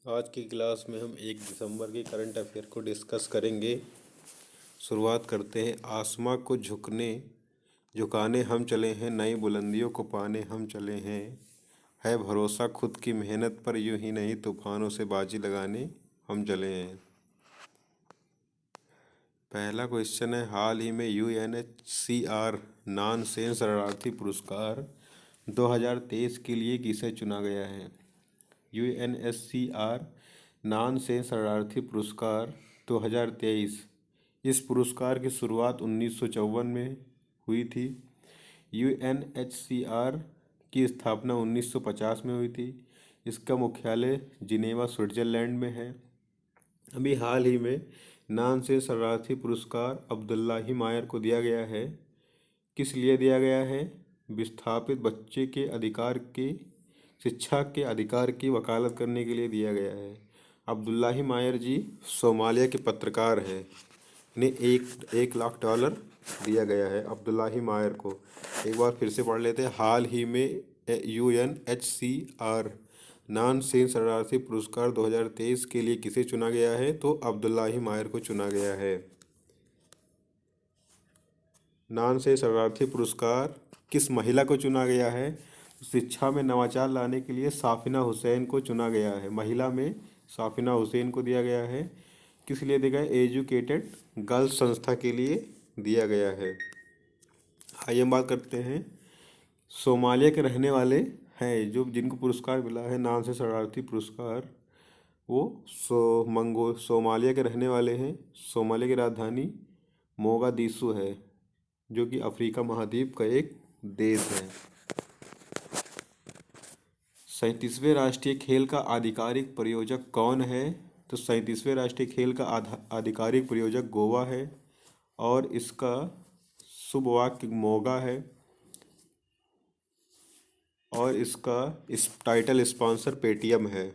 आज की क्लास में हम 1 दिसंबर के करंट अफेयर को डिस्कस करेंगे। शुरुआत करते हैं। आसमां को झुकाने हम चले हैं, नई बुलंदियों को पाने हम चले हैं। है भरोसा खुद की मेहनत पर, यूं ही नहीं तूफानों से बाजी लगाने हम चले हैं। पहला क्वेश्चन है, हाल ही में UNHCR नानसेन शरणार्थी पुरस्कार 2023 के लिए किसे चुना गया है? UNHCR नानसेन शरणार्थी पुरस्कार 2023। इस पुरस्कार की शुरुआत 1954 में हुई थी। UNHCR की स्थापना 1950 में हुई थी। इसका मुख्यालय जिनेवा, स्विट्जरलैंड में है। अभी हाल ही में नानसेन शरणार्थी पुरस्कार अब्दुल्लाही मायर को दिया गया है। किस लिए दिया गया है? विस्थापित बच्चे के अधिकार के शिक्षा के अधिकार की वकालत करने के लिए दिया गया है। अब्दुल्लाही मायर जी सोमालिया के पत्रकार हैं। इन्हें एक लाख डॉलर दिया गया है अब्दुल्लाही मायर को। एक बार फिर से पढ़ लेते हैं। हाल ही में UNHCR नानसेन शरणार्थी पुरस्कार 2023 के लिए किसे चुना गया है? तो अब्दुल्लाही मायर को चुना गया है। नानसेन शरणार्थी पुरस्कार किस महिला को चुना गया है? शिक्षा में नवाचार लाने के लिए साफिना हुसैन को चुना गया है। महिला में साफिना हुसैन को दिया गया है। किस लिए दिया गया? एजुकेटेड गर्ल्स संस्था के लिए दिया गया है। आइए हम बात करते हैं। सोमालिया के रहने वाले हैं जो जिनको पुरस्कार मिला है नानसेन शरणार्थी पुरस्कार, वो सोमालिया के रहने वाले हैं। सोमालिया की राजधानी मोगादिशु है, जो कि अफ्रीका महाद्वीप का एक देश है। 37वें राष्ट्रीय खेल का आधिकारिक प्रायोजक कौन है? तो 37वें राष्ट्रीय खेल का आधिकारिक प्रायोजक गोवा है और इसका शुभ वाक्य मोगा है और इसका इस टाइटल स्पॉन्सर पेटीएम है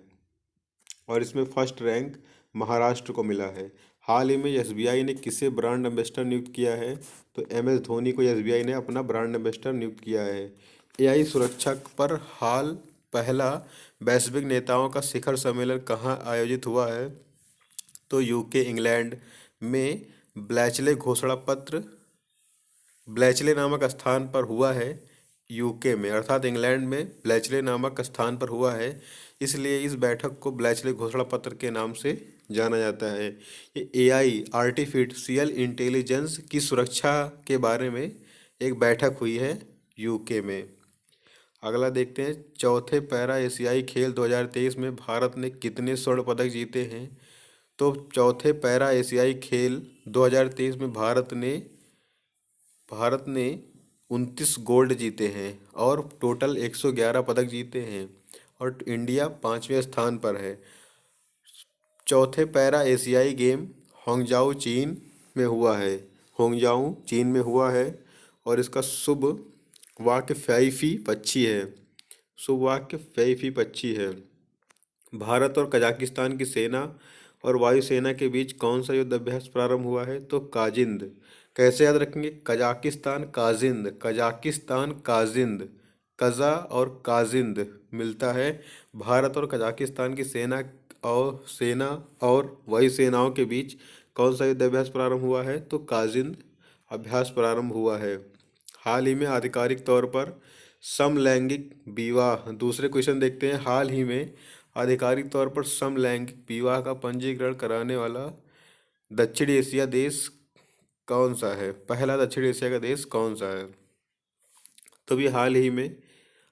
और इसमें फर्स्ट रैंक महाराष्ट्र को मिला है। हाल ही में SBI ने किसे ब्रांड एम्बेसडर नियुक्त किया है? तो MS धोनी को SBI ने अपना ब्रांड एम्बेसडर नियुक्त किया है। AI सुरक्षा पर हाल पहला वैश्विक नेताओं का शिखर सम्मेलन कहाँ आयोजित हुआ है? तो UK इंग्लैंड में ब्लैचले नामक स्थान पर हुआ है। UK में अर्थात इंग्लैंड में ब्लैचले नामक स्थान पर हुआ है, इसलिए इस बैठक को ब्लैचले घोषणा पत्र के नाम से जाना जाता है। ये AI आर्टिफिशियल इंटेलिजेंस की सुरक्षा के बारे में एक बैठक हुई है UK में। अगला देखते हैं। चौथे पैरा एशियाई खेल 2023 में भारत ने कितने स्वर्ण पदक जीते हैं? तो चौथे पैरा एशियाई खेल 2023 में भारत ने 29 गोल्ड जीते हैं और टोटल 111 पदक जीते हैं और इंडिया 5वें स्थान पर है। चौथे पैरा एशियाई गेम होंगजाऊ चीन में हुआ है। होंगजाऊ चीन में हुआ है और इसका शुभ वाक्य फैफी पक्षी है। शुभ वाक्य फैफी पक्षी है। भारत और कजाकिस्तान की सेना और वायुसेना के बीच कौन सा युद्ध अभ्यास प्रारंभ हुआ है? तो काजिंद। कैसे याद रखेंगे? कजाकिस्तान काजिंद, कजाकिस्तान काजिंद। कजा और काजिंद मिलता है। भारत और कजाकिस्तान की सेना और वायुसेनाओं के बीच कौन सा युद्ध अभ्यास प्रारंभ हुआ है? तो काजिंद अभ्यास प्रारंभ हुआ है। हाल ही में आधिकारिक तौर पर समलैंगिक विवाह, दूसरे क्वेश्चन देखते हैं। हाल ही में आधिकारिक तौर पर समलैंगिक विवाह का पंजीकरण कराने वाला दक्षिण एशिया देश कौन सा है? पहला दक्षिण एशिया का देश कौन सा है? तो भी हाल ही में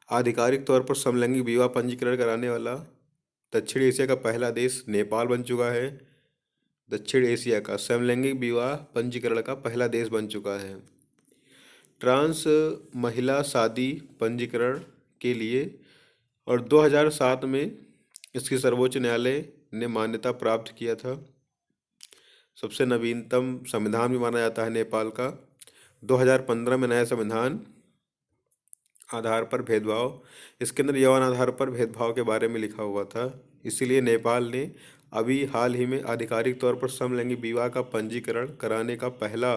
आधिकारिक तौर पर समलैंगिक विवाह पंजीकरण कराने वाला दक्षिण एशिया का पहला देश नेपाल बन चुका है। दक्षिण एशिया का समलैंगिक विवाह पंजीकरण का पहला देश बन चुका है। ट्रांस महिला शादी पंजीकरण के लिए और 2007 में इसकी सर्वोच्च न्यायालय ने मान्यता प्राप्त किया था। सबसे नवीनतम संविधान भी माना जाता है नेपाल का। 2015 में नया संविधान आधार पर भेदभाव, इसके अंदर यौन आधार पर भेदभाव के बारे में लिखा हुआ था, इसीलिए नेपाल ने अभी हाल ही में आधिकारिक तौर पर समलैंगिक विवाह का पंजीकरण कराने का पहला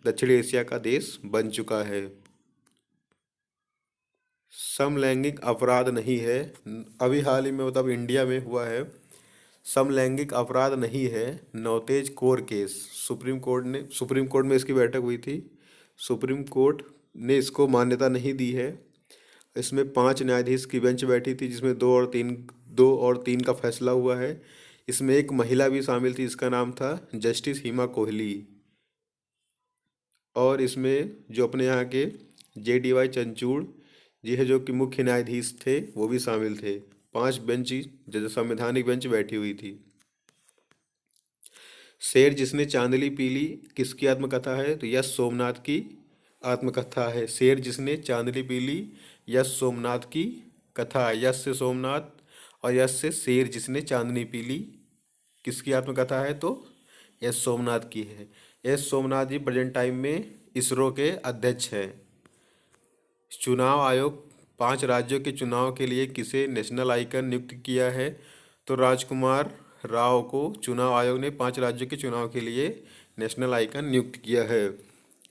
दक्षिण एशिया का देश बन चुका है। समलैंगिक अपराध नहीं है। अभी हाल ही में मतलब इंडिया में हुआ है समलैंगिक अपराध नहीं है, नौतेज कोर केस। सुप्रीम कोर्ट में इसकी बैठक हुई थी। सुप्रीम कोर्ट ने इसको मान्यता नहीं दी है। इसमें 5 न्यायाधीश की बेंच बैठी थी, जिसमें 2 और 3 का फैसला हुआ है। इसमें एक महिला भी शामिल थी, इसका नाम था जस्टिस हिमा कोहली। और इसमें जो अपने यहाँ के JDY चंचूड़ जी है, जो कि मुख्य न्यायाधीश थे, वो भी शामिल थे। 5 बेंच, जो संवैधानिक बेंच बैठी हुई थी। शेर जिसने चांदनी पी ली किसकी आत्मकथा है? तो यश सोमनाथ की आत्मकथा है। शेर जिसने चांदनी पी ली, यश सोमनाथ की कथा है। यश से सोमनाथ और यश से शेर जिसने चांदनी पी ली, किसकी आत्मकथा है? तो यश सोमनाथ की है। यश सोमनाथ जी प्रेजेंट टाइम में इसरो के अध्यक्ष हैं। चुनाव आयोग 5 राज्यों के चुनाव के लिए किसे नेशनल आइकन नियुक्त किया है? तो राजकुमार राव को चुनाव आयोग ने 5 राज्यों के चुनाव के लिए नेशनल आइकन नियुक्त किया है।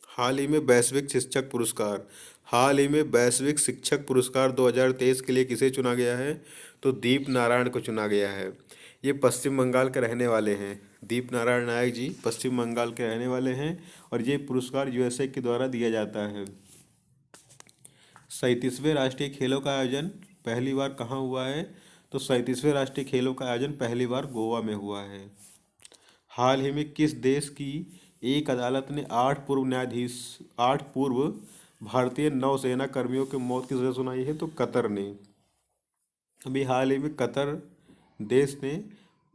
हाल ही में वैश्विक शिक्षक पुरस्कार हाल ही में वैश्विक शिक्षक पुरस्कार 2023 के लिए किसे चुना गया है? तो दीप नारायण को चुना गया है। ये पश्चिम बंगाल के रहने वाले हैं। दीप नारायण नायक जी पश्चिम बंगाल के रहने वाले हैं और ये पुरस्कार USA के द्वारा दिया जाता है। 37वें राष्ट्रीय खेलों का आयोजन पहली बार कहाँ हुआ है? तो 37वें राष्ट्रीय खेलों का आयोजन पहली बार गोवा में हुआ है। हाल ही में किस देश की एक अदालत ने 8 पूर्व भारतीय नौसेना कर्मियों की मौत की सजा सुनाई है? तो कतर ने। अभी हाल ही में कतर देश ने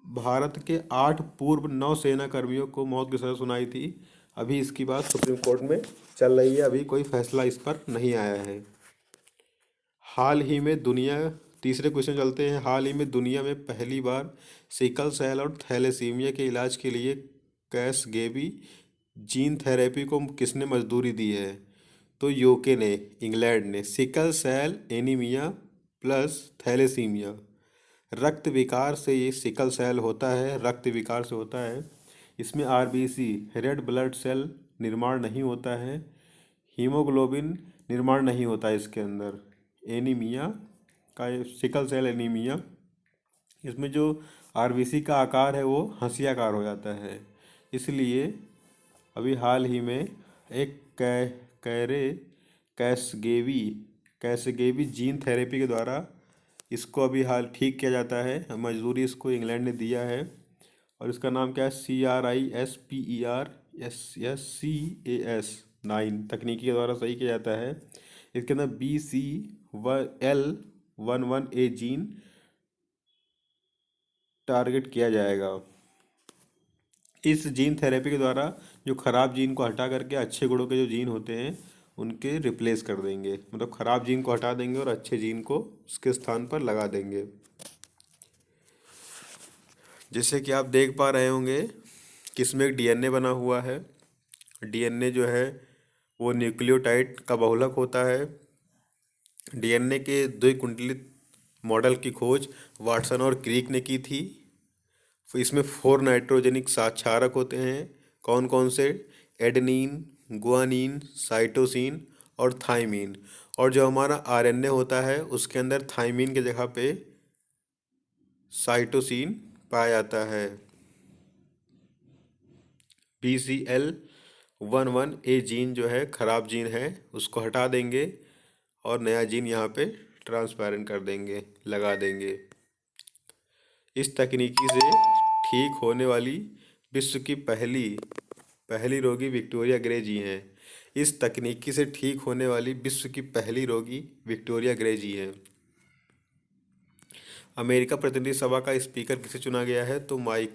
भारत के 8 पूर्व नौसेना कर्मियों को मौत की सजा सुनाई थी। अभी इसकी बात सुप्रीम कोर्ट में चल रही है, अभी कोई फैसला इस पर नहीं आया है। हाल ही में दुनिया तीसरे क्वेश्चन चलते हैं। हाल ही में दुनिया में पहली बार सिकल सेल और थैलेसीमिया के इलाज के लिए कैसगेबी जीन थेरेपी को किसने मंजूरी दी है? तो यूके ने, इंग्लैंड ने। Sickle cell anaemia plus thalassaemia रक्त विकार से ये सिकल सेल होता है, रक्त विकार से होता है। इसमें RBC रेड ब्लड सेल निर्माण नहीं होता है, हीमोग्लोबिन निर्माण नहीं होता है इसके अंदर। एनीमिया का सिकल सेल एनीमिया, इसमें जो RBC का आकार है वो हंसियाकार हो जाता है। इसलिए अभी हाल ही में एक कैरे कैसगेवी कैसगेवी जीन थेरेपी के द्वारा इसको अभी हाल ठीक किया जाता है। मजदूरी इसको इंग्लैंड ने दिया है और इसका नाम क्या है? CRISPER-SSCAS9 तकनीकी के द्वारा सही किया जाता है। इसके अंदर BCL11A जीन टारगेट किया जाएगा। इस जीन थेरेपी के द्वारा जो खराब जीन को हटा करके अच्छे गुणों के जो जीन होते हैं उनके रिप्लेस कर देंगे, मतलब खराब जीन को हटा देंगे और अच्छे जीन को उसके स्थान पर लगा देंगे। जैसे कि आप देख पा रहे होंगे कि इसमें एक DNA बना हुआ है। DNA जो है वो न्यूक्लियोटाइड का बहुलक होता है। DNA के द्विकुंडलित मॉडल की खोज वाटसन और क्रिक ने की थी। इसमें 4 नाइट्रोजेनिक क्षारक होते हैं। कौन कौन से? एडेनिन, गुआनिन, साइटोसिन और थाइमिन। और जो हमारा RNA होता है उसके अंदर थाइमिन की जगह पे साइटोसिन पाया जाता है। BCL11A जीन जो है खराब जीन है, उसको हटा देंगे और नया जीन यहाँ पे ट्रांसपेरेंट कर देंगे, लगा देंगे। इस तकनीकी से ठीक होने वाली विश्व की पहली पहली रोगी विक्टोरिया ग्रे जी हैं। इस तकनीकी से ठीक होने वाली विश्व की पहली रोगी विक्टोरिया ग्रे जी हैं। अमेरिका प्रतिनिधि सभा का स्पीकर किसे चुना गया है? तो माइक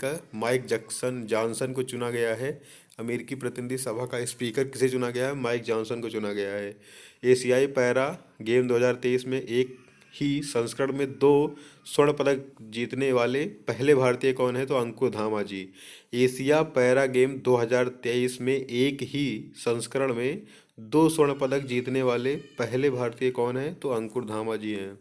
जॉनसन को चुना गया है। अमेरिकी प्रतिनिधि सभा का स्पीकर किसे चुना गया है? माइक जॉनसन को चुना गया है। एशियाई पैरा गेम 2023 में एक ही संस्करण में 2 स्वर्ण पदक जीतने वाले पहले भारतीय कौन है? तो अंकुर धामा जी। एशिया पैरा गेम 2023 में एक ही संस्करण में 2 स्वर्ण पदक जीतने वाले पहले भारतीय कौन है? तो अंकुर धामा जी हैं।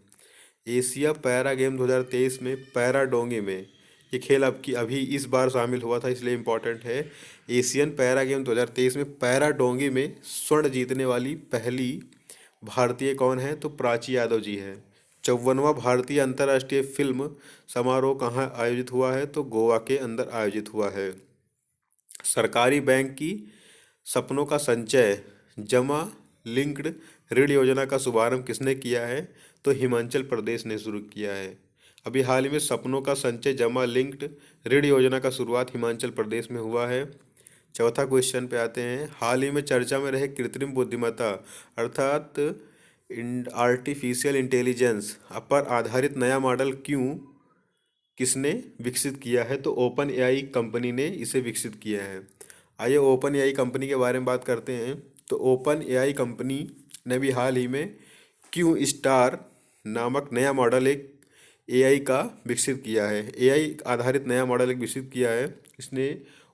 एशिया पैरा गेम 2023 में पैरा डोंगी में ये खेल अभी इस बार शामिल हुआ था, इसलिए इम्पोर्टेंट है। एशियन पैरा गेम 2023 में पैरा डोंगी में स्वर्ण जीतने वाली पहली भारतीय कौन है? तो प्राची यादव जी है। 54वां भारतीय अंतर्राष्ट्रीय फिल्म समारोह कहाँ आयोजित हुआ है? तो गोवा के अंदर आयोजित हुआ है। सरकारी बैंक की सपनों का संचय जमा लिंक्ड ऋण योजना का शुभारंभ किसने किया है? तो हिमाचल प्रदेश ने शुरू किया है। अभी हाल ही में सपनों का संचय जमा लिंक्ड ऋण योजना का शुरुआत हिमाचल प्रदेश में हुआ है। चौथा क्वेश्चन पे आते हैं। हाल ही में चर्चा में रहे कृत्रिम बुद्धिमत्ता अर्थात आर्टिफिशियल इंटेलिजेंस पर आधारित नया मॉडल किसने विकसित किया है? तो ओपन एआई कंपनी ने इसे विकसित किया है। आइए ओपन एआई कंपनी के बारे में बात करते हैं। तो ओपन एआई कंपनी ने भी हाल ही में क्यू स्टार नामक नया मॉडल एक एआई का विकसित किया है। एआई आधारित नया मॉडल एक विकसित किया है। इसने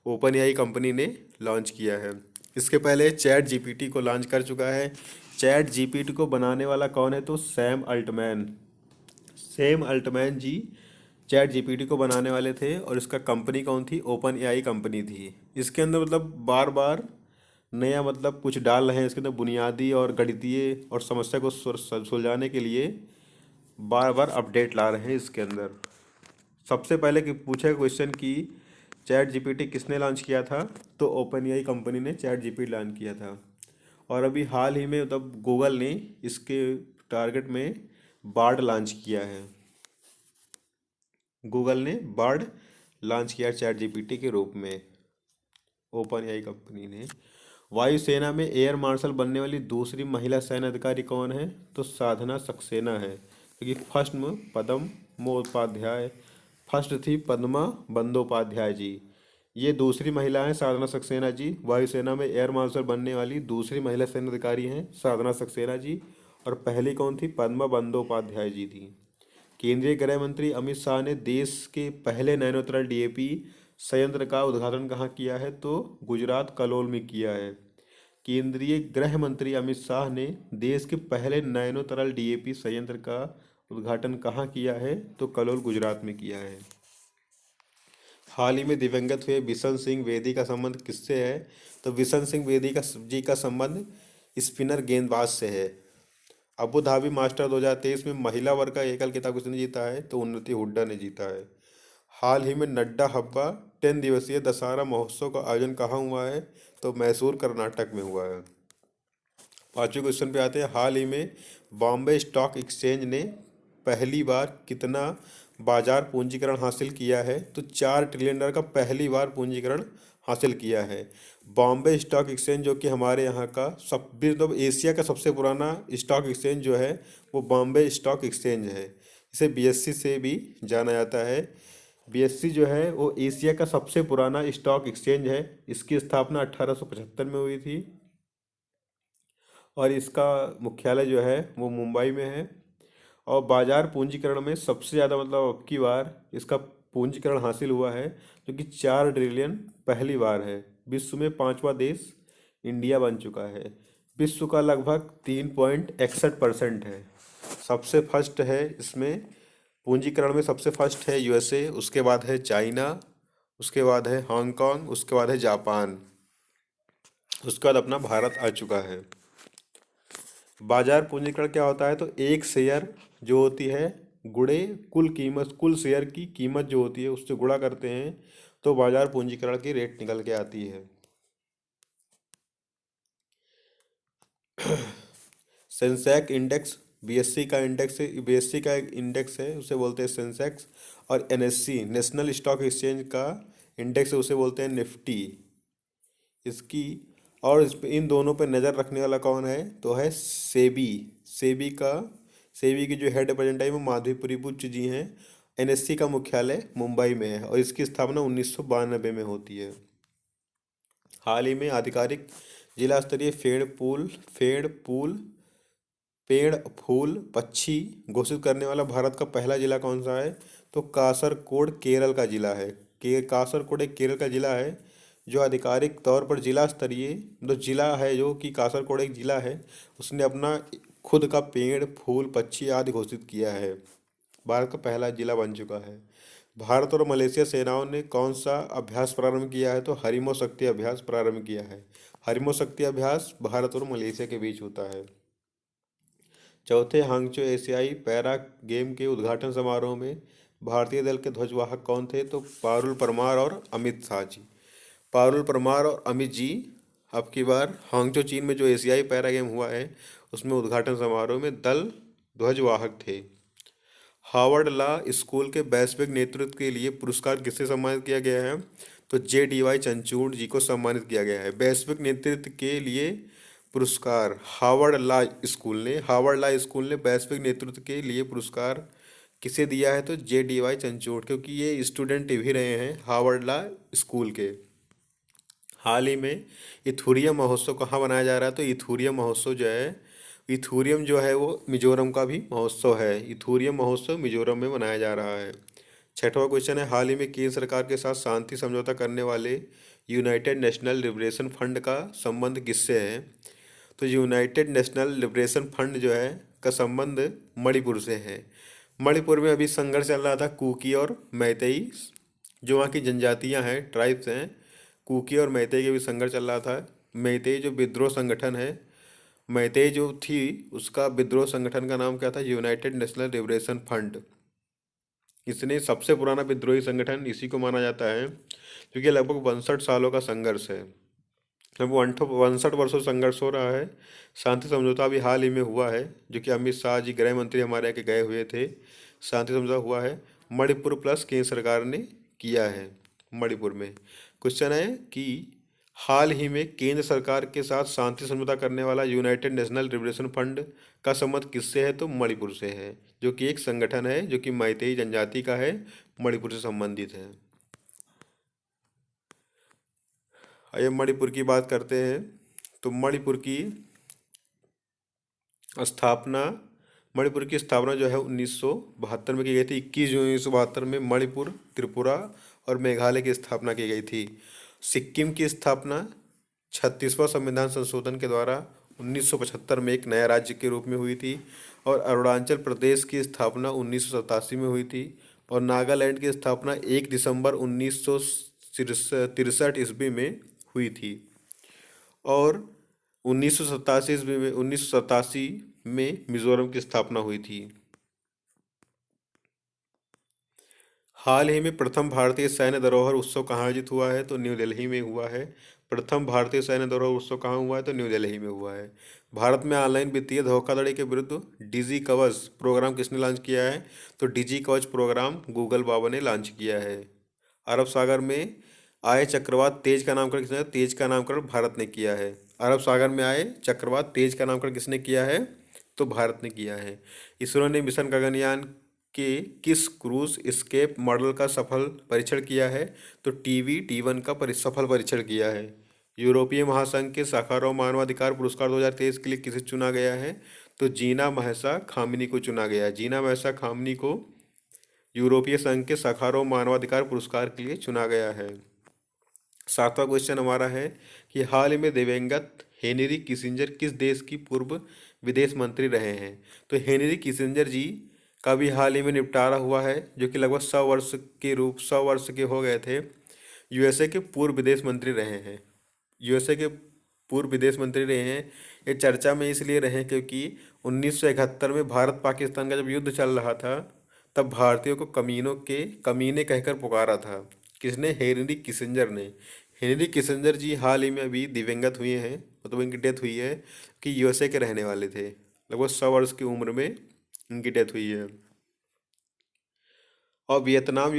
ओपन एआई कंपनी ने लॉन्च किया है। इसके पहले चैट जीपीटी को लॉन्च कर चुका है। चैट जीपीटी को बनाने वाला कौन है? तो सैम अल्टमैन जी चैट जीपीटी को बनाने वाले थे और इसका कंपनी कौन थी? ओपन एआई कंपनी थी। इसके अंदर मतलब बार बार नया मतलब कुछ डाल रहे हैं इसके अंदर बुनियादी और गणितीय और समस्या को सुलझाने के लिए बार बार अपडेट ला रहे हैं इसके अंदर। सबसे पहले कि पूछा क्वेश्चन कि चैट जीपीटी किसने लॉन्च किया था? तो ओपन एआई कंपनी ने चैट जीपीटी लॉन्च किया था। और अभी हाल ही में मतलब गूगल ने इसके टारगेट में बार्ड लॉन्च किया है। गूगल ने बार्ड लॉन्च किया चैट जीपीटी के रूप में ओपन एआई कंपनी ने। वायुसेना में एयर मार्शल बनने वाली दूसरी महिला सैन्य अधिकारी कौन है? तो साधना सक्सेना है, क्योंकि फर्स्ट थी पद्मा बंदोपाध्याय जी। ये दूसरी महिला हैं साधना सक्सेना जी। वायुसेना में एयर मार्शल बनने वाली दूसरी महिला सैन्य अधिकारी हैं साधना सक्सेना जी। और पहली कौन थी? पद्मा बंदोपाध्याय जी थी। केंद्रीय गृह मंत्री अमित शाह ने देश के पहले नैनोतरल डीएपी संयंत्र का उद्घाटन कहाँ किया है? तो गुजरात कलोल में किया है। केंद्रीय गृह मंत्री अमित शाह ने देश के पहले नैनो तरल डीएपी संयंत्र का उद्घाटन कहाँ किया है? तो कलोल गुजरात में किया है। हाल ही में दिवंगत हुए बिशन सिंह बेदी का संबंध किससे है? तो बिशन सिंह बेदी का संबंध स्पिनर गेंदबाज से है। अबू धाबी मास्टर 2023 में महिला वर्ग का एकल खिताब किसने जीता है? तो उन्नति हुड्डा ने जीता है। हाल ही में नड्डा हब्बा 10 दिवसीय दशहरा महोत्सव का आयोजन कहाँ हुआ है? तो मैसूर कर्नाटक में हुआ है। पांचवें क्वेश्चन पे आते हैं। हाल ही में बॉम्बे स्टॉक एक्सचेंज ने पहली बार कितना बाजार पूंजीकरण हासिल किया है? तो $4 ट्रिलियन का पहली बार पूंजीकरण हासिल किया है। बॉम्बे स्टॉक एक्सचेंज जो कि हमारे यहाँ का मतलब एशिया का सबसे पुराना स्टॉक एक्सचेंज जो है वो बॉम्बे स्टॉक एक्सचेंज है। इसे बीएससी से भी जाना जाता है। बीएससी जो है वो एशिया का सबसे पुराना स्टॉक एक्सचेंज है। इसकी स्थापना 1875 में हुई थी और इसका मुख्यालय जो है वो मुंबई में है। और बाजार पूंजीकरण में सबसे ज़्यादा मतलब अब की बार इसका पूंजीकरण हासिल हुआ है, जो कि 4 ट्रिलियन पहली बार है। विश्व में पांचवा देश इंडिया बन चुका है। विश्व का लगभग 3.61% है। सबसे फर्स्ट है इसमें पूंजीकरण में सबसे फर्स्ट है यूएसए, उसके बाद है चाइना, उसके बाद है हांगकांग, उसके बाद है जापान, उसके बाद अपना भारत आ चुका है। बाजार पूंजीकरण क्या होता है? तो एक शेयर जो होती है गुणे कुल शेयर की कीमत जो होती है उससे गुणा करते हैं तो बाजार पूंजीकरण की रेट निकल के आती है। सेंसेक्स इंडेक्स बीएससी का एक इंडेक्स है, उसे बोलते हैं सेंसेक्स। और एनएससी नेशनल स्टॉक एक्सचेंज का इंडेक्स है, उसे बोलते हैं निफ्टी। इसकी और इन दोनों पर नज़र रखने वाला कौन है? तो है सेबी। सेबी की जो हेड रिप्रेजेंटेटिव है वो माधुरी पुच्छ जी हैं। एनएससी का मुख्यालय मुंबई में है और इसकी स्थापना 1992 में होती है। हाल ही में आधिकारिक जिला स्तरीय पेड़ फूल पक्षी घोषित करने वाला भारत का पहला जिला कौन सा है? तो कासरकोड केरल का जिला है। कासरकोड एक केरल का जिला है जो आधिकारिक तौर पर जिला स्तरीय जो जिला है, जो कि कासरकोड एक जिला है, उसने अपना खुद का पेड़ फूल पक्षी आदि घोषित किया है। भारत का पहला जिला बन चुका है। भारत और मलेशिया सेनाओं ने कौन सा अभ्यास प्रारंभ किया है? तो हरिमो शक्ति अभ्यास प्रारंभ किया है। हरिमो शक्ति अभ्यास भारत और मलेशिया के बीच होता है। चौथे हांगचो एशियाई पैरा गेम के उद्घाटन समारोह में भारतीय दल के ध्वजवाहक कौन थे? तो पारुल परमार और अमित शाह जी। पारुल परमार और अमित जी अब की बार हांगचो चीन में जो एशियाई पैरा गेम हुआ है उसमें उद्घाटन समारोह में दल ध्वजवाहक थे। हार्वर्ड लॉ स्कूल के वैश्विक नेतृत्व के लिए पुरस्कार किससे सम्मानित किया गया है? तो JDY चंचूड़ जी को सम्मानित किया गया है। वैश्विक नेतृत्व के लिए पुरस्कार हार्वर्ड लॉ स्कूल ने वैश्विक नेतृत्व के लिए पुरस्कार किसे दिया है? तो JDY चंचूड़, क्योंकि ये स्टूडेंट भी रहे हैं हार्वर्ड लॉ स्कूल के। हाल ही में इथूरियम महोत्सव कहाँ मनाया जा रहा है? तो इथूरियम महोत्सव जो है, इथूरियम जो है वो मिजोरम का भी महोत्सव है। इथूरियम महोत्सव मिजोरम में मनाया जा रहा है। छठवां क्वेश्चन है, हाल ही में केंद्र सरकार के साथ शांति समझौता करने वाले यूनाइटेड नेशनल लिबरेशन फंड का संबंध किससे है? तो यूनाइटेड नेशनल लिबरेशन फंड जो है का संबंध मणिपुर से है। मणिपुर में अभी संघर्ष चल रहा था कुकी और मैतेई, जो वहाँ की जनजातियाँ हैं, ट्राइब्स हैं, कुकी और मैतेई के भी संघर्ष चल रहा था। मैतेई जो विद्रोह संगठन है, मैतेई जो थी उसका विद्रोह संगठन का नाम क्या था? United national liberation fund. इसने सबसे पुराना विद्रोही संगठन इसी को माना जाता है, क्योंकि लगभग 62 सालों का संघर्ष है। लगभग 62 वर्षों से संघर्ष हो रहा है। शांति समझौता भी हाल ही में हुआ है, जो कि अमित शाह जी गृह मंत्री हमारे यहाँ के गए हुए थे। शांति समझौता हुआ है, मणिपुर प्लस केंद्र सरकार ने किया है मणिपुर में। क्वेश्चन है कि हाल ही में केंद्र सरकार के साथ शांति समझौता करने वाला यूनाइटेड नेशनल लिबरेशन फंड का संबंध किससे है? तो मणिपुर से है, जो कि एक संगठन है जो कि मैतेई जनजाति का है, मणिपुर से संबंधित है। आइए मणिपुर की बात करते हैं। तो स्थापना मणिपुर की स्थापना जो है 1972 में की गई थी। 21 जून 1972 में मणिपुर, त्रिपुरा और मेघालय की स्थापना की गई थी। सिक्किम की स्थापना 36वां संविधान संशोधन के द्वारा 1975 में एक नया राज्य के रूप में हुई थी। और अरुणाचल प्रदेश की स्थापना 1987 में हुई थी। और नागालैंड की स्थापना 1 दिसंबर 1963 ईस्वी में हुई थी। और 1987 में मिजोरम की स्थापना हुई थी। हाल ही में प्रथम भारतीय सैन्य धरोहर उत्सव कहाँ आयोजित हुआ है? तो न्यू दिल्ली में हुआ है। प्रथम भारतीय सैन्य धरोहर उत्सव कहाँ हुआ है? तो न्यू दिल्ली में हुआ है। भारत में ऑनलाइन वित्तीय धोखाधड़ी के विरुद्ध डिजी कवच प्रोग्राम किसने लॉन्च किया है? तो डिजी कवच प्रोग्राम गूगल बाबा ने लॉन्च किया है। अरब सागर में आए चक्रवात तेज का नामकरण किसने? तेज का नामकरण भारत ने किया है। अरब सागर में आए चक्रवात तेज का नामकरण किसने किया है? तो भारत ने किया है। इसरो ने मिशन गगनयान के किस क्रूज एस्केप मॉडल का सफल परीक्षण किया है? तो TB-T1 का सफल परीक्षण किया है। यूरोपीय महासंघ के साखारोव मानवाधिकार पुरस्कार 2023 के लिए किसे चुना गया है? तो जीना महसा खामनी को चुना गया है। जीना महसा खामनी को यूरोपीय संघ के साखारोव मानवाधिकार पुरस्कार के लिए चुना गया है। सातवां क्वेश्चन हमारा है कि हाल ही में दिवंगत हेनरी किसिंजर किस देश की पूर्व विदेश मंत्री रहे हैं? तो हेनरी किसिंजर जी का भी हाल ही में निपटारा हुआ है, जो कि लगभग 100 वर्ष के हो गए थे। USA के पूर्व विदेश मंत्री रहे हैं। USA के पूर्व विदेश मंत्री रहे हैं। ये चर्चा में इसलिए रहे क्योंकि 1971 में भारत पाकिस्तान का जब युद्ध चल रहा था, तब भारतीयों को कमीने कहकर पुकारा था। किसने? हेनरी किसिंजर ने। हेनरी किसिंजर जी हाल ही में अभी दिवंगत हुए हैं, मतलब इनकी डेथ हुई है, कि USA के रहने वाले थे। लगभग 100 वर्ष की उम्र में इनकी डेथ हुई है। और वियतनाम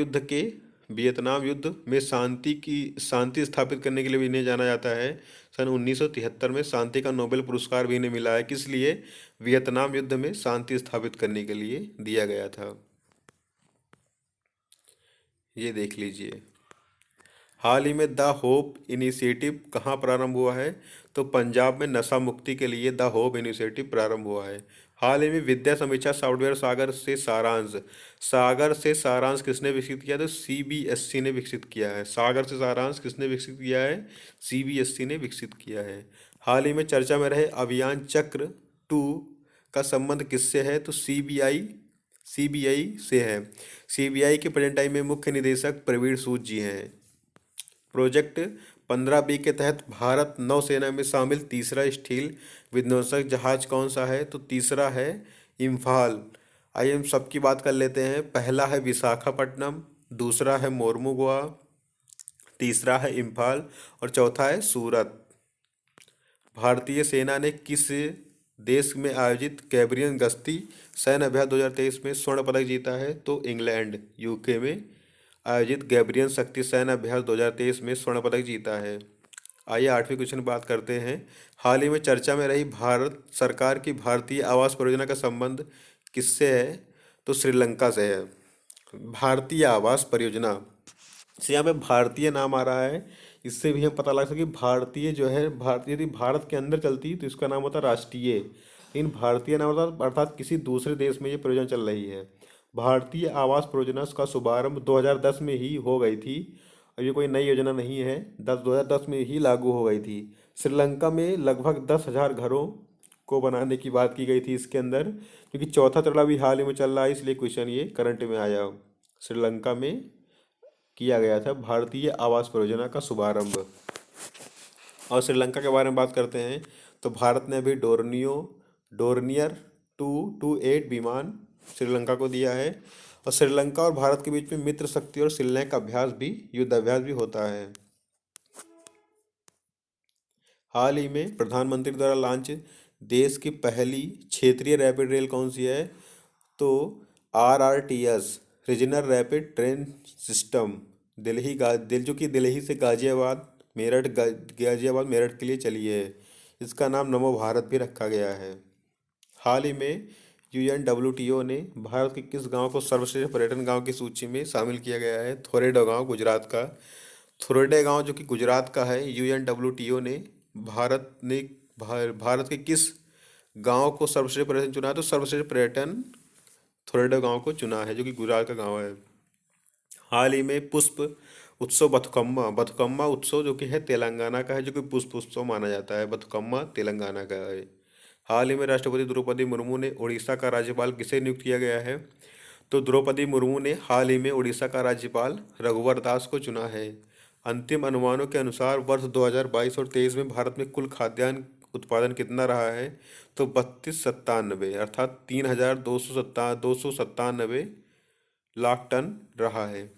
युद्ध में शांति स्थापित करने के लिए भी इन्हें जाना जाता है। सन 1973 में शांति का नोबेल पुरस्कार भी इन्हें मिला है। किस लिए? वियतनाम युद्ध में शांति स्थापित करने के लिए दिया गया था। ये देख लीजिए। हाल ही में द होप इनिशिएटिव कहाँ प्रारंभ हुआ है? तो पंजाब में नशा मुक्ति के लिए द होप इनिशिएटिव प्रारंभ हुआ है। हाल ही में विद्या समीक्षा सॉफ्टवेयर सागर से सारांश किसने विकसित किया? तो CBSC ने विकसित किया है। सागर से सारांश किसने विकसित किया है? CBSC ने विकसित किया है। हाल ही में चर्चा में रहे अभियान चक्र 2 का संबंध किससे है? तो CBI से है। CBI के प्रेजेंट टाइम में मुख्य निदेशक प्रवीण सूद जी हैं। प्रोजेक्ट 15 बी के तहत भारत नौसेना में शामिल तीसरा स्टील विध्वंसक जहाज कौन सा है? तो तीसरा है इम्फाल। आइए हम सबकी बात कर लेते हैं। पहला है विशाखापट्टनम, दूसरा है मोर्मुगोआ, तीसरा है इम्फाल और चौथा है सूरत। भारतीय सेना ने किस देश में आयोजित कैरिबियन गश्ती सैन्य अभ्यास 2023 में स्वर्ण पदक जीता है? तो इंग्लैंड यूके में आयोजित गैब्रियन शक्ति सैन्य अभ्यास 2023 में स्वर्ण पदक जीता है। आइए 8वें क्वेश्चन की बात करते हैं। हाल ही में चर्चा में रही भारत सरकार की भारतीय आवास परियोजना का संबंध किससे है? तो श्रीलंका से है। भारतीय आवास परियोजना से यहाँ पे भारतीय नाम आ रहा है, इससे भी हम पता लगा सके भारतीय जो है, भारतीय यदि भारत के अंदर चलती तो इसका नाम होता राष्ट्रीय, लेकिन भारतीय नाम होता अर्थात किसी दूसरे देश में ये परियोजना चल रही है। भारतीय आवास परियोजना का शुभारंभ 2010 में ही हो गई थी और ये कोई नई योजना नहीं है, 2010 में ही लागू हो गई थी। श्रीलंका में लगभग 10,000 घरों को बनाने की बात की गई थी इसके अंदर, क्योंकि चौथा चरण अभी हाल ही में चल रहा है, इसलिए क्वेश्चन ये करंट में आया। श्रीलंका में किया गया था भारतीय आवास परियोजना का शुभारंभ। और श्रीलंका के बारे में बात करते हैं तो भारत ने अभी डोर्नियर 228 विमान श्रीलंका को दिया है और श्रीलंका और भारत के बीच में मित्र शक्ति और शिलान्यास का अभ्यास भी, युद्ध अभ्यास भी होता है। हाल ही में प्रधानमंत्री द्वारा लॉन्च देश की पहली क्षेत्रीय रैपिड रेल कौन सी है? तो RRTS regional rapid train system जो कि दिल्ली से गाजियाबाद गाजियाबाद मेरठ के लिए चली है। इसका नाम नमो भारत भी रखा गया है। हाल ही में UNWTO ने भारत के किस गांव को सर्वश्रेष्ठ पर्यटन गांव की सूची में शामिल किया गया है? थोरेडो गांव गुजरात का। थोरेडो गांव जो कि गुजरात का है, UNWTO ने भारत के किस गांव को सर्वश्रेष्ठ पर्यटन चुना है? तो सर्वश्रेष्ठ पर्यटन थोरेडो गांव को चुना है, जो कि गुजरात का गांव है। हाल ही में पुष्प उत्सव बथुकम्मा उत्सव जो कि है तेलंगाना का है, जो कि पुष्प उत्सव माना जाता है। बथुकम्मा तेलंगाना का है। हाल ही में राष्ट्रपति द्रौपदी मुर्मू ने उड़ीसा का राज्यपाल किसे नियुक्त किया गया है? तो द्रौपदी मुर्मू ने हाल ही में उड़ीसा का राज्यपाल रघुवर दास को चुना है। अंतिम अनुमानों के अनुसार वर्ष 2022 और 23 में भारत में कुल खाद्यान्न उत्पादन कितना रहा है? तो 3297 अर्थात 3,297 लाख टन रहा है।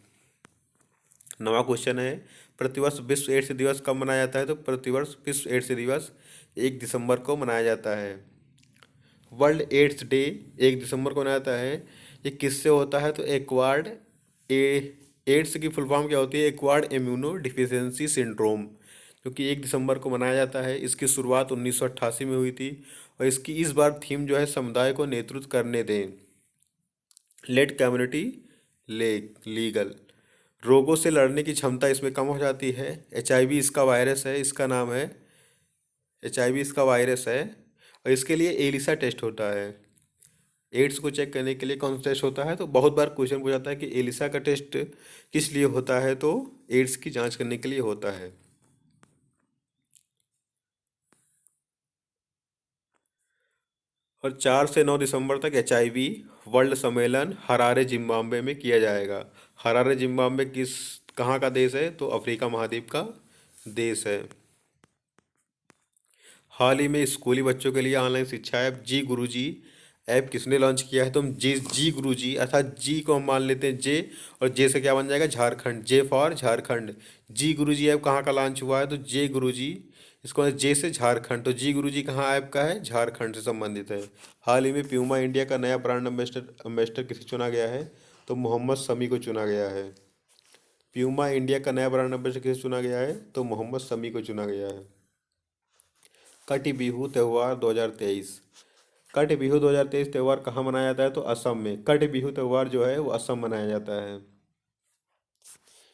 नवा क्वेश्चन है, प्रतिवर्ष विश्व एड्स दिवस कब मनाया जाता है? तो प्रतिवर्ष विश्व एड्स दिवस 1 दिसंबर को मनाया जाता है। वर्ल्ड एड्स डे 1 दिसंबर को मनाया जाता है। ये किससे होता है? तो एड्स की फुल फॉर्म क्या होती है? एक्वायर्ड इम्यूनो डिफिशियंसी सिंड्रोम, जो कि 1 दिसंबर को मनाया जाता है। इसकी शुरुआत 1988 में हुई थी और इसकी इस बार थीम जो है समुदाय को नेतृत्व करने दें, लेट कम्युनिटी लीगल। रोगों से लड़ने की क्षमता इसमें कम हो जाती है। HIV इसका वायरस है, इसका नाम है HIV इसका वायरस है और इसके लिए एलिसा टेस्ट होता है। एड्स को चेक करने के लिए कौन सा टेस्ट होता है? तो बहुत बार क्वेश्चन पूछा जाता है कि एलिसा का टेस्ट किस लिए होता है? तो एड्स की जांच करने के लिए होता है। और 4 से 9 दिसंबर तक HIV वर्ल्ड सम्मेलन हरारे जिम्बाब्वे में किया जाएगा। हरारे जिम्बाब्वे कहाँ का देश है? तो अफ्रीका महाद्वीप का देश है। हाल ही में स्कूली बच्चों के लिए ऑनलाइन शिक्षा ऐप जी गुरुजी ऐप किसने लॉन्च किया है? तो हम जी गुरुजी अर्थात जी को हम मान लेते हैं जे, और जे से क्या बन जाएगा? Jharkhand, J for Jharkhand. G Guruji app कहाँ का लॉन्च हुआ है? तो जे गुरुजी, इसको जे से झारखंड, तो जी गुरुजी कहाँ ऐप का है? झारखंड से संबंधित है। हाल ही में प्यूमा इंडिया का नया ब्रांड एम्बेसडर किसे चुना गया है? तो मोहम्मद शमी को चुना गया है। प्यूमा इंडिया का नया ब्रांड एम्बेसडर किसे चुना गया है? तो मोहम्मद शमी को चुना गया है। कटी बिहू त्यौहार 2023। कट बिहू 2023 त्यौहार कहाँ मनाया जाता है? तो असम में। कट बिहू त्यौहार जो है वो असम मनाया जाता है।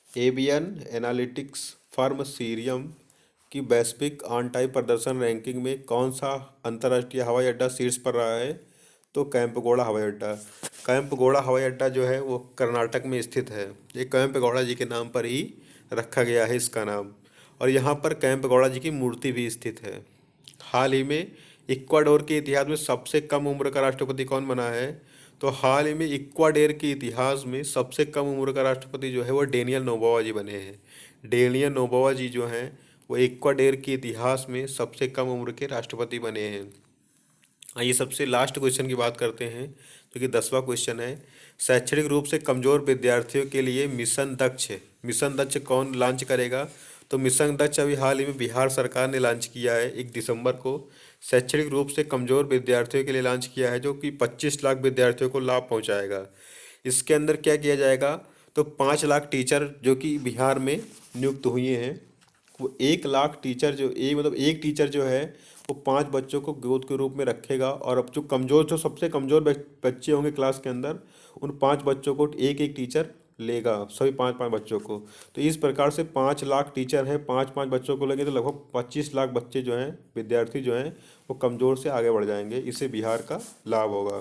एवियन एनालिटिक्स फर्म सीरियम की वैश्विक ऑन टाइम प्रदर्शन रैंकिंग में कौन सा अंतर्राष्ट्रीय हवाई अड्डा शीर्ष पर रहा है? तो कैंपगोड़ा हवाई अड्डा। कैंपगोड़ा हवाई अड्डा जो है वो कर्नाटक में स्थित है। ये कैंपगौड़ा जी के नाम पर ही रखा गया है इसका नाम, और यहाँ पर कैंपगौड़ा जी की मूर्ति भी स्थित है। हाल ही में इक्वाडोर के इतिहास में सबसे कम उम्र का राष्ट्रपति कौन बना है? तो हाल ही में इक्वाडोर के इतिहास में सबसे कम उम्र का राष्ट्रपति जो है वो डेनियल नोबोआ जी बने हैं। डेनियल नोबोआ जी जो हैं वो इक्वाडोर के इतिहास में सबसे कम उम्र के राष्ट्रपति बने हैं। आइए सबसे लास्ट क्वेश्चन की बात करते हैं, जो कि 10वां क्वेश्चन है। शैक्षणिक रूप से कमजोर विद्यार्थियों के लिए मिशन दक्ष कौन लॉन्च करेगा? तो मिशन दक्ष अभी हाल ही में बिहार सरकार ने लॉन्च किया है 1 दिसंबर को। शैक्षणिक रूप से कमजोर विद्यार्थियों के लिए लॉन्च किया है, जो कि 25 लाख विद्यार्थियों को लाभ पहुंचाएगा। इसके अंदर क्या किया जाएगा? तो 5 लाख टीचर जो कि बिहार में नियुक्त हुए हैं, वो 1 लाख टीचर जो एक मतलब एक टीचर जो है वो 5 बच्चों को गोद के रूप में रखेगा। और अब जो सबसे कमज़ोर बच्चे होंगे क्लास के अंदर, उन 5 बच्चों को एक एक टीचर लेगा, सभी 5 5 बच्चों को। तो इस प्रकार से 5 लाख टीचर हैं, 5 5 बच्चों को लगे तो लगभग 25 लाख बच्चे जो हैं, विद्यार्थी जो हैं, वो कमज़ोर से आगे बढ़ जाएंगे। इससे बिहार का लाभ होगा।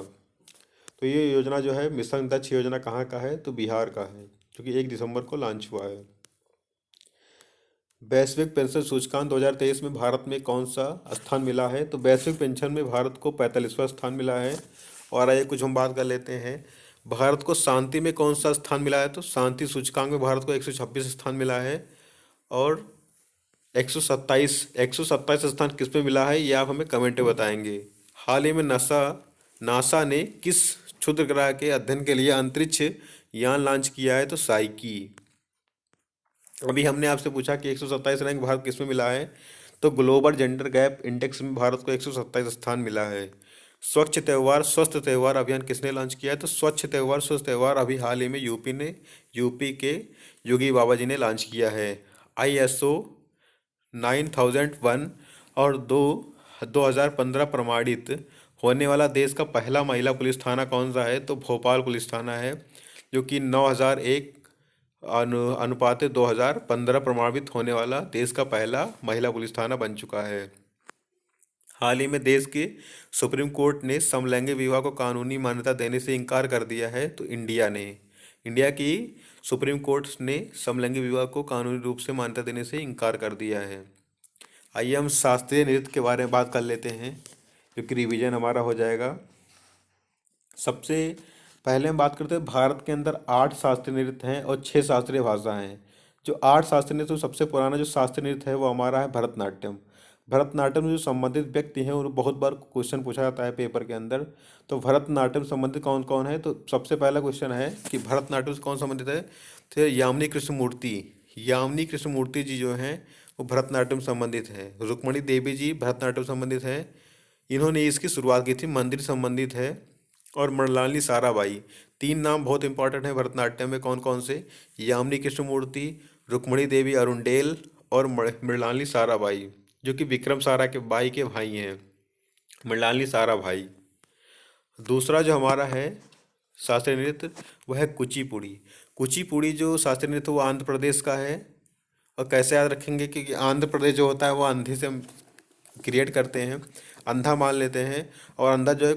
तो ये योजना जो है मिशन दक्ष योजना कहाँ का है? तो बिहार का है, क्योंकि 1 दिसंबर को लॉन्च हुआ है। वैश्विक पेंशन सूचकांक 2023 में भारत में कौन सा स्थान मिला है? तो वैश्विक पेंशन में भारत को 45वां स्थान मिला है। और आइए कुछ हम बात कर लेते हैं, भारत को शांति में कौन सा स्थान मिला है? तो शांति सूचकांक में भारत को 126 स्थान मिला है। और 127 स्थान किस में मिला है, ये आप हमें कमेंट में बताएंगे। हाल ही में नासा ने किस क्षुद्र ग्रह के अध्ययन के लिए अंतरिक्ष यान लॉन्च किया है? तो साइकी। अभी हमने आपसे पूछा कि 127 रैंक भारत किस में मिला है? तो ग्लोबल जेंडर गैप इंडेक्स में भारत को 127 स्थान मिला है। स्वच्छ त्यौहार स्वस्थ त्यौहार अभियान किसने लॉन्च किया है? तो स्वच्छ त्यौहार स्वस्थ त्यौहार अभी हाल ही में यूपी के योगी बाबा जी ने लॉन्च किया है। ISO 9001 और 2015 प्रमाणित होने वाला देश का पहला महिला पुलिस थाना कौन सा है? तो भोपाल पुलिस थाना है, जो कि 9001 अनुपात 2015 प्रमाणित होने वाला देश का पहला महिला पुलिस थाना बन चुका है। हाल ही में देश के सुप्रीम कोर्ट ने समलैंगिक विवाह को कानूनी मान्यता देने से इनकार कर दिया है। तो इंडिया की सुप्रीम कोर्ट ने समलैंगिक विवाह को कानूनी रूप से मान्यता देने से इनकार कर दिया है। आइए हम शास्त्रीय नृत्य के बारे में बात कर लेते हैं, क्योंकि रिवीजन हमारा हो जाएगा। सबसे पहले हम बात करते हैं, भारत के अंदर 8 शास्त्रीय नृत्य हैं और 6 शास्त्रीय भाषा हैं। जो 8 शास्त्रीय नृत्य, सबसे पुराना जो शास्त्रीय नृत्य है वो हमारा है भरतनाट्यम। भरतनाट्यम में जो संबंधित व्यक्ति हैं, उन्हें बहुत बार क्वेश्चन पूछा जाता है पेपर के अंदर। तो भरतनाट्यम संबंधित कौन कौन है? तो सबसे पहला क्वेश्चन है कि भरतनाट्यम से कौन संबंधित है? तो यामिनी कृष्ण मूर्ति जी जो हैं वो भरतनाट्यम संबंधित है। रुक्मणी देवी जी भरतनाट्यम संबंधित है, इन्होंने इसकी शुरुआत की थी। मंदिर संबंधित है। और मृणालिनी साराभाई। 3 नाम बहुत इंपॉर्टेंट है भरतनाट्यम में, कौन कौन से? यामिनी कृष्णमूर्ति, रुक्मणी देवी अरुंडेल और मृणालिनी साराभाई, जो कि विक्रम सारा के भाई हैं, मृणालिनी साराभाई। दूसरा जो हमारा है शास्त्रीय नृत्य वह है कुचिपुड़ी। कुचिपुड़ी जो शास्त्रीय नृत्य वो आंध्र प्रदेश का है। और कैसे याद रखेंगे? क्योंकि आंध्र प्रदेश जो होता है वो अंधे से क्रिएट करते हैं, अंधा मान लेते हैं। और अंधा जो है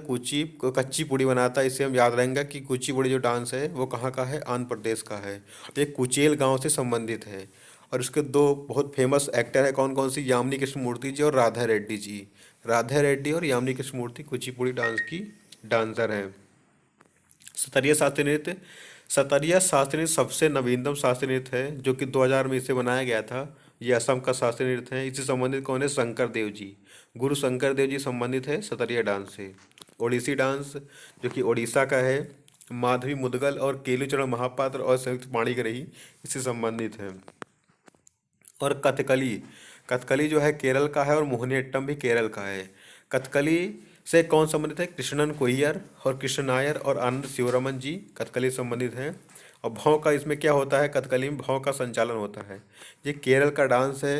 कच्ची पूड़ी बनाता है। इससे हम याद रहेंगे कि कुचिपुड़ी जो डांस है वो कहाँ का है? आंध्र प्रदेश का है। ये कुचेल गांव से संबंधित है। और इसके 2 बहुत फेमस एक्टर है, कौन कौन सी? यामिनी कृष्णमूर्ति जी और राधा रेड्डी जी। राधा रेड्डी और यामिनी कृष्णमूर्ति कुचिपुड़ी डांस की डांसर हैं। सतरिया शास्त्रीय नृत्य सबसे नवीनतम शास्त्रीय नृत्य है, जो कि 2000 में इसे बनाया गया था। ये असम का शास्त्रीय नृत्य है। इससे संबंधित कौन है? शंकर देव जी। गुरु शंकर देव जी संबंधित है सतरिया डांस से। ओडिसी डांस जो कि ओडिशा का है, माधवी मुदगल और केलूचरण महापात्र और संयुक्त पाणिग्रही इससे संबंधित है। और कथकली जो है केरल का है और मोहिनीअट्टम भी केरल का है। कथकली से कौन संबंधित है? कृष्णन कोಯ್यर और कृष्ण नायर और आनंद शिवरमन जी कथकली संबंधित हैं। और भाव का इसमें क्या होता है? कथकली में भाव का संचालन होता है। ये केरल का डांस है।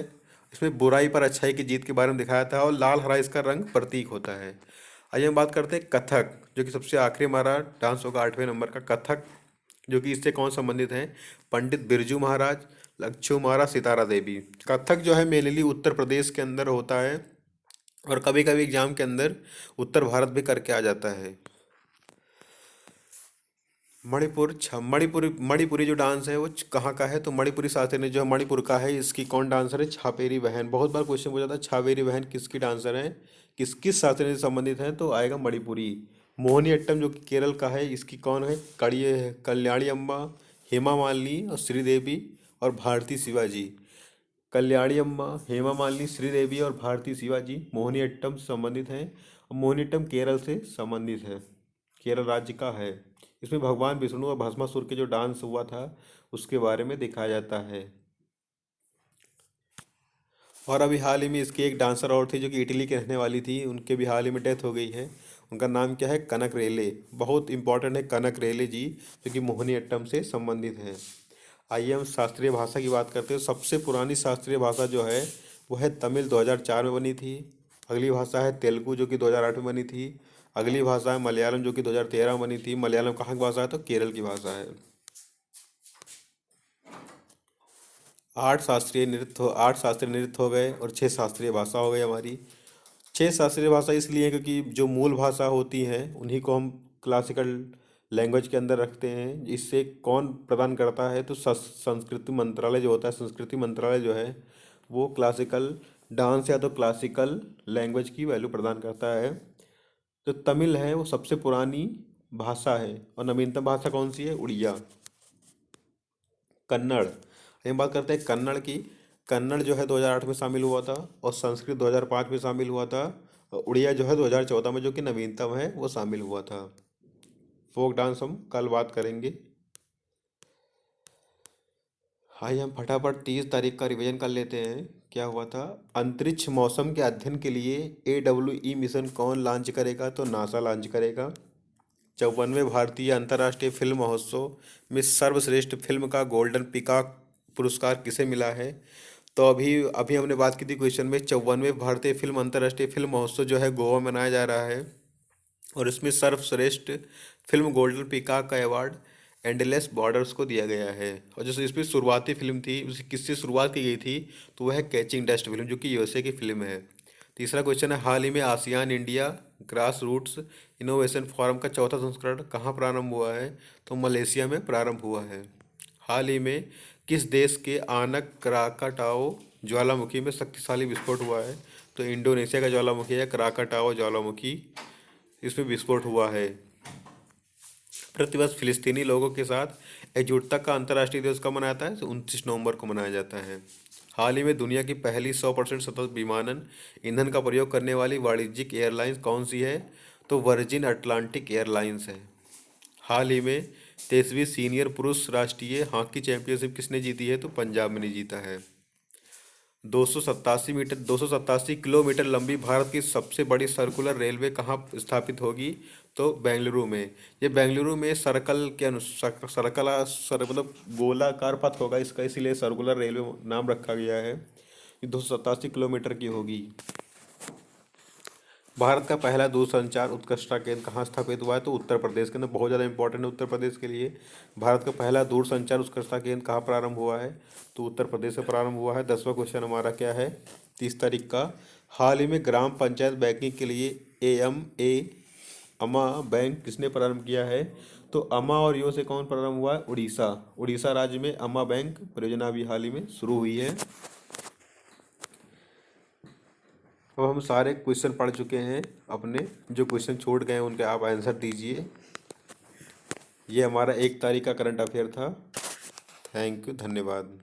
इसमें बुराई पर अच्छाई की जीत के बारे में दिखाया था और लाल हरा इसका रंग प्रतीक होता है। आइए हम बात करते हैं कथक, जो कि सबसे आखिरी हमारा डांस होगा 8वें नंबर का कथक, जो कि इससे कौन संबंधित है? पंडित बिरजू महाराज, लच्छू महाराज, सितारा देवी। कथक जो है मेनली उत्तर प्रदेश के अंदर होता है और कभी कभी एग्जाम के अंदर उत्तर भारत भी करके आ जाता है। मणिपुरी जो डांस है वो कहाँ का है? तो मणिपुरी शास्त्रीय नृत्य जो है मणिपुर का है। इसकी कौन डांसर है? छापेरी बहन। बहुत बार क्वेश्चन पूछा था छापेरी बहन किसकी डांसर है, किस किस शास्त्रीय नृत्य से संबंधित है? तो आएगा मणिपुरी। मोहिनीअट्टम जो कि केरल का है, इसकी कौन है? कल्याणी अम्मा, हेमा मालिनी और श्रीदेवी और भारती शिवाजी। कल्याणी अम्मा, हेमा मालिनी, श्रीदेवी और भारती शिवाजी मोहिनीअट्टम से संबंधित हैं। और मोहिनीअट्टम केरल से संबंधित है, केरल राज्य का है। इसमें भगवान विष्णु और भस्मासुर के जो डांस हुआ था उसके बारे में दिखाया जाता है। और अभी हाल ही में इसकी एक डांसर और थी जो कि इटली की रहने वाली थी, उनके भी हाल ही में डेथ हो गई है। उनका नाम क्या है? कनक रेले। बहुत इंपॉर्टेंट है कनक रेले जी, जो कि मोहिनीअट्टम से संबंधित है। आइए हम शास्त्रीय भाषा की बात करते हैं। सबसे पुरानी शास्त्रीय भाषा जो है वो है तमिल, 2004 में बनी थी। अगली भाषा है तेलुगु, जो कि 2008 में बनी थी। अगली भाषा है मलयालम, जो कि 2013 में बनी थी। मलयालम कहाँ की भाषा है? तो केरल की भाषा है। आठ शास्त्रीय नृत्य हो गए और छह शास्त्रीय भाषा हो गई हमारी। छह शास्त्रीय भाषा इसलिए है क्योंकि जो मूल भाषा होती हैं उन्हीं को हम क्लासिकल लैंग्वेज के अंदर रखते हैं। इससे कौन प्रदान करता है? तो संस्कृति मंत्रालय जो होता है, संस्कृति मंत्रालय जो है वो क्लासिकल डांस या तो क्लासिकल लैंग्वेज की वैल्यू प्रदान करता है। तो तमिल है वो सबसे पुरानी भाषा है। और नवीनतम भाषा कौन सी है? उड़िया। कन्नड़, हम बात करते हैं कन्नड़ की। कन्नड़ जो है 2008 में शामिल हुआ था और संस्कृत 2005 में शामिल हुआ था। और उड़िया जो है 2014 में, जो कि नवीनतम है, वो शामिल हुआ था। फोक डांस हम कल बात करेंगे। आइए हम फटाफट 30 तारीख का रिवीजन कर लेते हैं। क्या हुआ था? अंतरिक्ष मौसम के अध्ययन के लिए AWE मिशन कौन लॉन्च करेगा? तो नासा लॉन्च करेगा। 54वें भारतीय अंतर्राष्ट्रीय फिल्म महोत्सव में सर्वश्रेष्ठ फिल्म का गोल्डन पिकॉक पुरस्कार किसे मिला है? तो अभी अभी हमने बात की थी क्वेश्चन में, 54वें भारतीय फिल्म अंतर्राष्ट्रीय फिल्म महोत्सव जो है गोवा में मनाया जा रहा है। और इसमें सर्वश्रेष्ठ फिल्म गोल्डन पिकॉक का अवार्ड एंडलेस बॉर्डर्स को दिया गया है। और जो इसमें शुरुआती फिल्म थी उसे किससे शुरुआत की गई थी? तो वह है कैचिंग डस्ट फिल्म, जो कि USA की फिल्म है। तीसरा क्वेश्चन है, हाल ही में ASEAN India grass roots innovation forum का चौथा संस्करण कहाँ प्रारंभ हुआ है? तो मलेशिया में प्रारंभ हुआ है। हाल ही में किस देश के आनक क्राकाटाओ ज्वालामुखी में शक्तिशाली विस्फोट हुआ है? तो इंडोनेशिया का ज्वालामुखी है क्राकाटाओ ज्वालामुखी, इसमें विस्फोट हुआ है। प्रतिवर्ष फिलिस्तीनी लोगों के साथ एकजुटता का अंतर्राष्ट्रीय दिवस कब मनाया जाता है? तो 29 नवंबर को मनाया जाता है। हाल ही में दुनिया की पहली 100% सतत विमानन ईंधन का प्रयोग करने वाली वाणिज्यिक एयरलाइंस कौन सी है? तो वर्जिन अटलांटिक एयरलाइंस है। हाल ही में 23वीं सीनियर पुरुष राष्ट्रीय हॉकी चैंपियनशिप किसने जीती है? तो पंजाब ने जीता है। 287 किलोमीटर लंबी भारत की सबसे बड़ी सर्कुलर रेलवे कहाँ स्थापित होगी? तो बेंगलुरु में। ये बेंगलुरु में सर्कल के अनुसार मतलब गोलाकार पथ होगा इसका, इसीलिए सर्कुलर रेलवे नाम रखा गया है। ये 287 किलोमीटर की होगी। भारत का पहला दूरसंचार उत्कृष्टता केंद्र कहाँ स्थापित हुआ है? तो उत्तर प्रदेश के अंदर। बहुत ज़्यादा इंपॉर्टेंट है उत्तर प्रदेश के लिए। भारत का पहला दूरसंचार उत्कृष्टता केंद्र कहाँ प्रारंभ हुआ है? तो उत्तर प्रदेश से प्रारंभ हुआ है। 10वां क्वेश्चन हमारा क्या है 30 तारीख का? हाल ही में ग्राम पंचायत बैंकिंग के लिए AMA अमा बैंक किसने प्रारंभ किया है? तो अमा और यो से कौन प्रारंभ हुआ है? उड़ीसा। उड़ीसा राज्य में अमा बैंक परियोजना अभी हाल ही में शुरू हुई है। अब हम सारे क्वेश्चन पढ़ चुके हैं अपने, जो क्वेश्चन छोड़ गए हैं उनके आप आंसर दीजिए। ये हमारा 1 तारीख का करंट अफेयर था। थैंक यू, धन्यवाद।